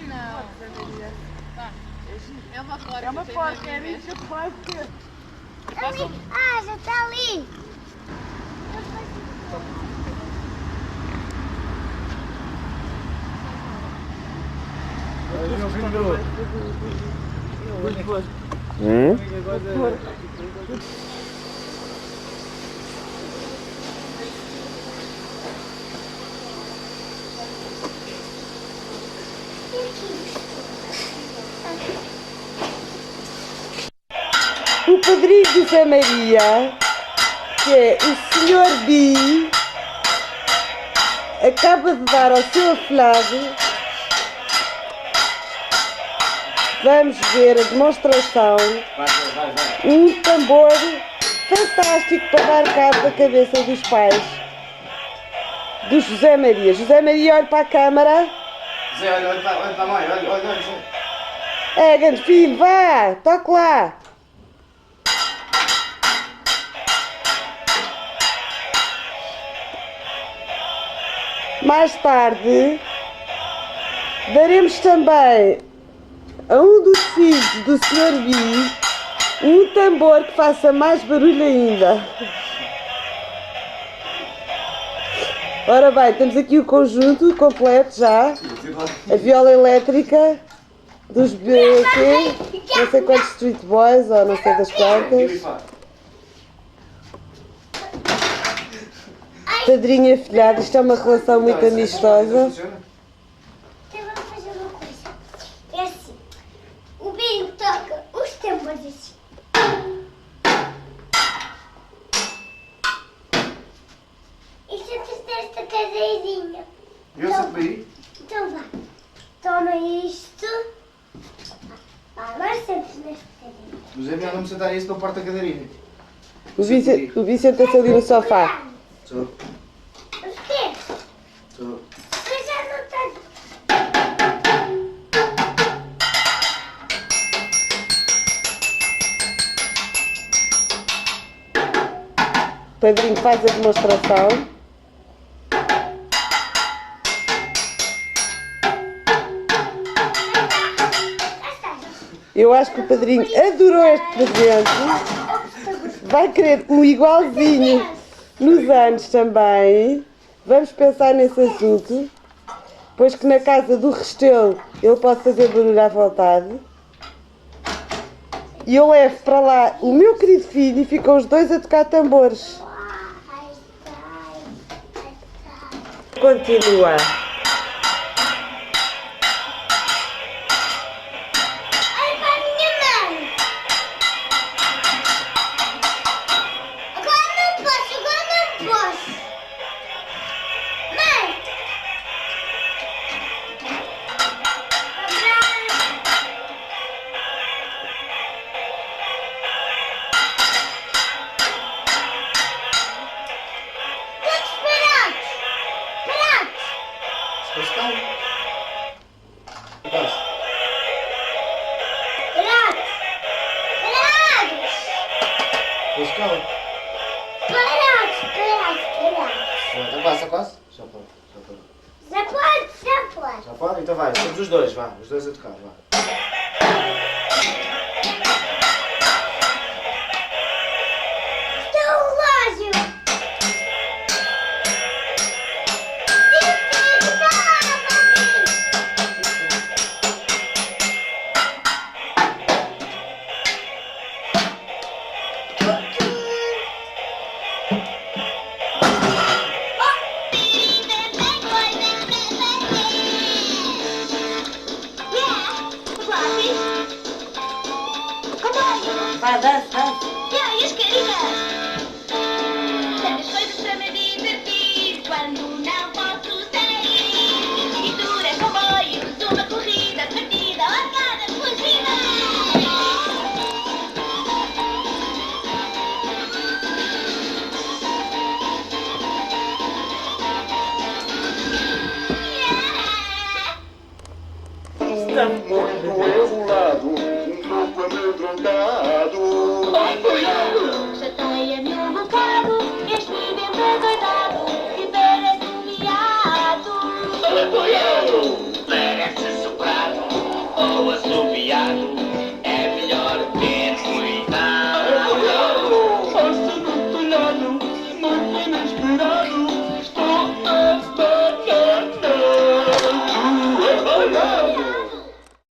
Não. É uma porca. É uma porca, é isso que vai ter. Ah, já está ali. O padrinho de Zé Maria, que é o Sr. Bi, acaba de dar ao seu afilhado. Vamos ver a demonstração. Um tambor fantástico para dar cabo da cabeça dos pais do José Maria. José Maria, olha para a câmara. Zé, olha para a mãe, olha, Zé. É, grande filho, vá, toque lá. Mais tarde, daremos também a um dos filhos do Sr. Bi um tambor que faça mais barulho ainda. Ora bem, temos aqui o conjunto completo já. A viola elétrica dos BQ, não sei quantos Street Boys ou não sei das quantas. Padrinho e afilhado, isto é uma relação muito amistosa. Então vamos fazer uma coisa. É assim. O Binho toca os tambores assim. E senta-se nesta cadeirinha. Eu sento aí. Então vá. Toma isto. Agora senta-se nesta cadeirinha. O Zé me sentar isso para o porta-cadeirinha. O Bi senta-se ali no sofá. Só, O quê? só. Mas já não está. O padrinho faz a demonstração. Eu acho que o padrinho adorou este presente. Vai querer um igualzinho nos anos também. Vamos pensar nesse assunto. Pois que na casa do Restelo ele pode fazer barulho à vontade. E eu levo para lá o meu querido filho e ficam os dois a tocar tambores. Continua. Olha para a minha mãe. Agora não posso. Mãe. Todos parados. Depois calma. Passa. Parados. Depois calma. Então passa. Já pode. Já pode. Já pode? Então vai, somos os dois, vá. Os dois a tocar, vá. Isto é um relógio. Vai, dança. E as carinhas? Tantas coisas para me divertir quando não posso sair. Pintura, comboios, uma corrida, partida, largada, fugida. Chateia-me um bocado, este vento adoidado que parece um miado. Parece soprar. azul.